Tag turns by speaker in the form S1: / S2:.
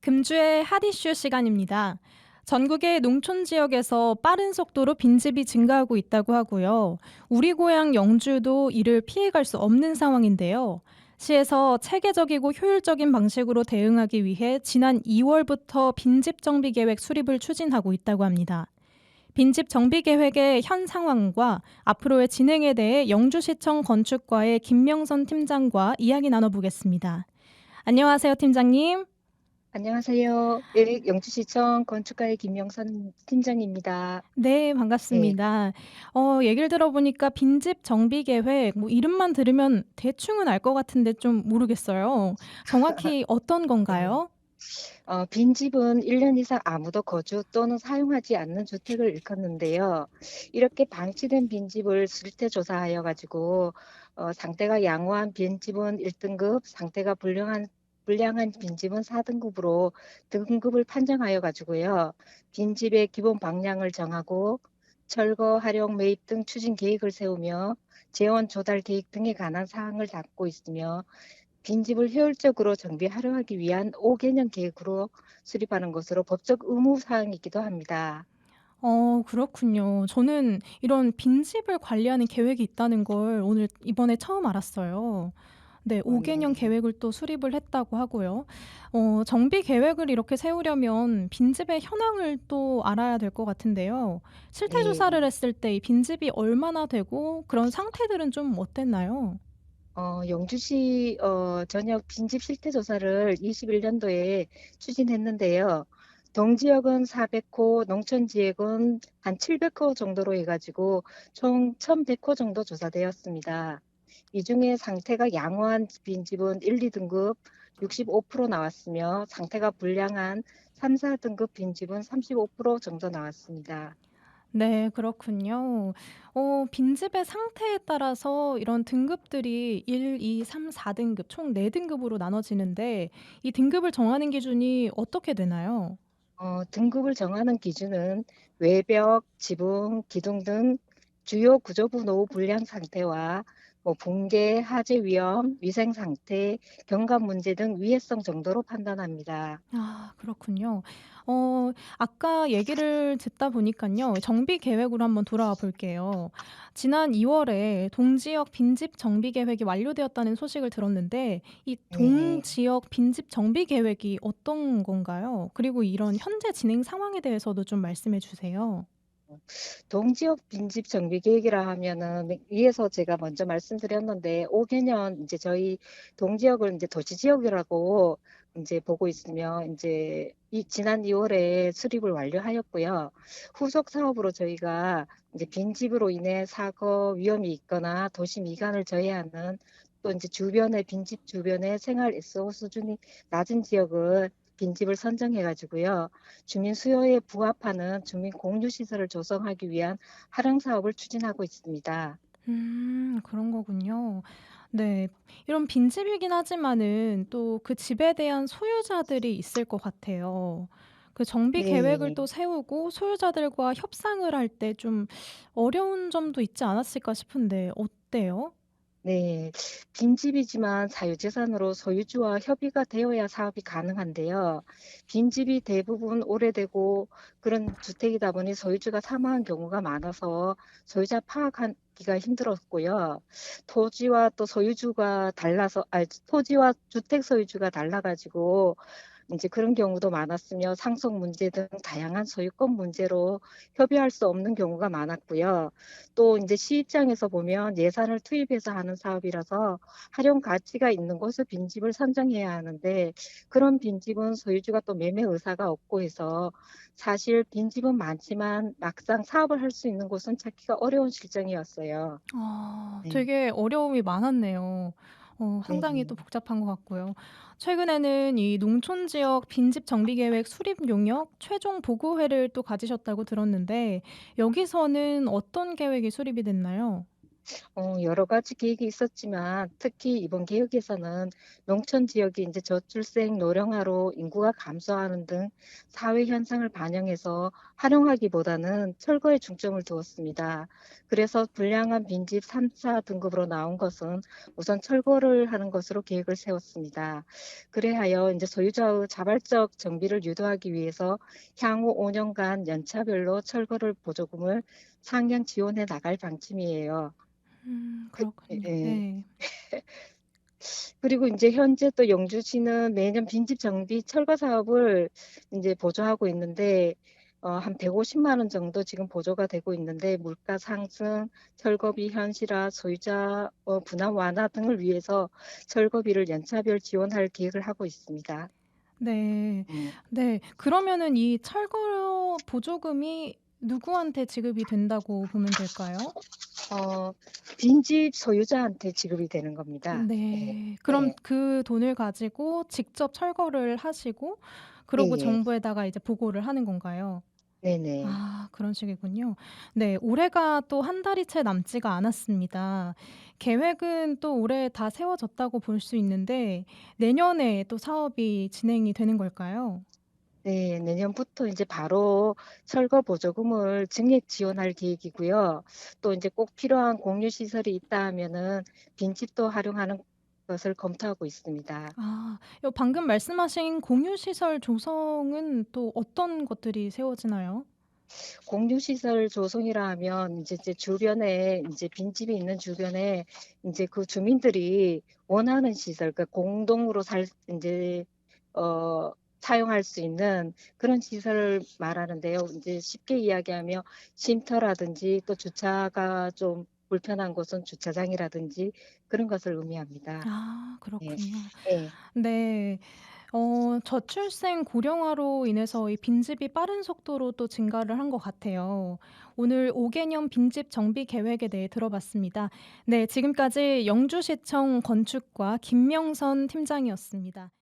S1: 금주의 핫 이슈 시간입니다. 전국의 농촌 지역에서 빠른 속도로 빈집이 증가하고 있다고 하고요. 우리 고향 영주도 이를 피해갈 수 없는 상황인데요. 시에서 체계적이고 효율적인 방식으로 대응하기 위해 지난 2월부터 빈집 정비 계획 수립을 추진하고 있다고 합니다. 빈집 정비 계획의 현 상황과 앞으로의 진행에 대해 영주시청 건축과의 김명선 팀장과 이야기 나눠보겠습니다. 안녕하세요, 팀장님.
S2: 안녕하세요. 예, 영주시청 건축가의 김영선 팀장입니다.
S1: 네,
S2: 예.
S1: 반갑습니다. 얘기를 들어보니까 빈집 정비 계획, 뭐 이름만 들으면 대충은 알 것 같은데 좀 모르겠어요. 정확히 어떤
S2: 예.
S1: 건가요?
S2: 빈집은 1년 이상 아무도 거주 또는 사용하지 않는 주택을 일컫는데요. 이렇게 방치된 빈집을 실태 조사하여 가지고 상태가 양호한 빈집은 1등급, 상태가 불량한 빈집은 4등급으로 등급을 판정하여 가지고요. 빈집의 기본 방량을 정하고 철거, 활용, 매입 등 추진 계획을 세우며 재원 조달 계획 등에 관한 사항을 담고 있으며 빈집을 효율적으로 정비하려 하기 위한 5개년 계획으로 수립하는 것으로 법적 의무 사항이기도 합니다.
S1: 그렇군요. 저는 이런 빈집을 관리하는 계획이 있다는 걸 오늘 이번에 처음 알았어요. 네, 5개년
S2: 네.
S1: 계획을 또 수립을 했다고 하고요. 정비 계획을 이렇게 세우려면 빈집의 현황을 또 알아야 될 것 같은데요. 실태
S2: 네.
S1: 조사를 했을 때 이 빈집이 얼마나 되고 그런 상태들은 좀 어땠나요?
S2: 영주시 전역 빈집 실태 조사를 21년도에 추진했는데요. 동지역은 400호, 농촌 지역은 한 700호 정도로 해가지고 총 1,100호 정도 조사되었습니다. 이 중에 상태가 양호한 빈집은 1, 2등급 65% 나왔으며 상태가 불량한 3, 4등급 빈집은 35% 정도 나왔습니다.
S1: 네, 그렇군요. 빈집의 상태에 따라서 이런 등급들이 1, 2, 3, 4등급 총 4등급으로 나눠지는데 이 등급을 정하는 기준이 어떻게 되나요?
S2: 등급을 정하는 기준은 외벽, 지붕, 기둥 등 주요 구조부 노후 불량 상태와 붕괴, 화재 위험, 위생 상태, 경감 문제 등 위해성 정도로 판단합니다.
S1: 아, 그렇군요. 아까 얘기를 듣다 보니깐요. 정비 계획으로 한번 돌아와 볼게요. 지난 2 월에 동지역 빈집 정비 계획이 완료되었다는 소식을 들었는데 이
S2: 네.
S1: 동지역 빈집 정비 계획이 어떤 건가요? 그리고 이런 현재 진행 상황에 대해서도 좀 말씀해 주세요.
S2: 동지역 빈집 정비 계획이라 하면은 위에서 제가 먼저 말씀드렸는데 5개년 이제 저희 동지역을 이제 도시 지역이라고 이제 보고 있으며 이제 이 지난 2월에 수립을 완료하였고요. 후속 사업으로 저희가 이제 빈집으로 인해 사고 위험이 있거나 도시 미관을 저해하는 또 이제 주변의 빈집 주변의 생활 SO 수준이 낮은 지역을 빈집을 선정해 가지고요. 주민 수요에 부합하는 주민 공유 시설을 조성하기 위한 활용 사업을 추진하고 있습니다.
S1: 그런 거군요. 네. 이런 빈집이긴 하지만은 또 그 집에 대한 소유자들이 있을 것 같아요. 그 정비 계획을
S2: 네.
S1: 또 세우고 소유자들과 협상을 할 때 좀 어려운 점도 있지 않았을까 싶은데 어때요?
S2: 네. 빈집이지만 사유재산으로 소유주와 협의가 되어야 사업이 가능한데요. 빈집이 대부분 오래되고 그런 주택이다 보니 소유주가 사망한 경우가 많아서 소유자 파악하기가 힘들었고요. 토지와 또 소유주가 달라서, 토지와 주택 소유주가 달라가지고 이제 그런 경우도 많았으며 상속 문제 등 다양한 소유권 문제로 협의할 수 없는 경우가 많았고요. 또 이제 시 입장에서 보면 예산을 투입해서 하는 사업이라서 활용 가치가 있는 곳을 빈집을 선정해야 하는데 그런 빈집은 소유주가 또 매매 의사가 없고 해서 사실 빈집은 많지만 막상 사업을 할 수 있는 곳은 찾기가 어려운 실정이었어요.
S1: 아,
S2: 네.
S1: 되게 어려움이 많았네요. 상당히 또
S2: 네.
S1: 복잡한 것 같고요. 최근에는 이 농촌 지역 빈집 정비 계획 수립 용역 최종 보고회를 또 가지셨다고 들었는데 여기서는 어떤 계획이 수립이 됐나요?
S2: 여러 가지 계획이 있었지만 특히 이번 계획에서는 농촌 지역이 이제 저출생 노령화로 인구가 감소하는 등 사회 현상을 반영해서 활용하기보다는 철거에 중점을 두었습니다. 그래서 불량한 빈집 3차 등급으로 나온 것은 우선 철거를 하는 것으로 계획을 세웠습니다. 그래하여 이제 소유자의 자발적 정비를 유도하기 위해서 향후 5년간 연차별로 철거를 보조금을 상향 지원해 나갈 방침이에요.
S1: 그렇군요.
S2: 예.
S1: 네.
S2: 그리고 인제 현재 또 영주시는 매년 빈집 정비 철거 사업을 인제 보조하고 있는데 한 150만 원 정도 지금 보조가 되고 있는데 물가 상승, 철거비 현실화, 소유자 부담 완화 등을 위해서 철거비를 연차별 지원할 계획을 하고 있습니다.
S1: 네.
S2: 음.
S1: 네. 그러면은 이 철거 보조금이 누구한테 지급이 된다고 보면 될까요?
S2: 어 빈집 소유자한테 지급이 되는 겁니다. 예.
S1: 네. 그럼
S2: 예.
S1: 그 돈을 가지고 직접 철거를 하시고 그러고
S2: 예예.
S1: 정부에다가 이제 보고를 하는 건가요?
S2: 네네.
S1: 아 그런 식이군요. 네. 올해가 또 한 달이 채 남지가 않았습니다. 계획은 또 올해 다 세워졌다고 볼 수 있는데 내년에 또 사업이 진행이 되는 걸까요?
S2: 네. 내년부터 인제 바로 철거 보조금을 증액 지원할 계획이고요. 또 인제 꼭 필요한 공유 시설이 있다 하면은 빈집도 활용하는 것을 검토하고 있습니다.
S1: 아. 요 방금 말씀하신 공유 시설 조성은 또 어떤 것들이 세워지나요?
S2: 공유 시설 조성이라 하면 인제 주변에 인제 빈집이 있는 주변에 인제 그 주민들이 원하는 시설, 그러니까 공동으로 살 인제 어 사용할 수 있는 그런 시설을 말하는데요. 인제 쉽게 이야기하면 쉼터라든지 또 주차가 좀 불편한 곳은 주차장이라든지 그런 것을 의미합니다.
S1: 아
S2: 예.
S1: 그렇군요.
S2: 예.
S1: 네. 저출생 고령화로 인해서 이 빈집이 빠른 속도로 또 증가를 한 것 같아요. 오늘 5개년 빈집 정비 계획에 대해 들어봤습니다. 네, 지금까지 영주시청 건축과 김명선 팀장이었습니다.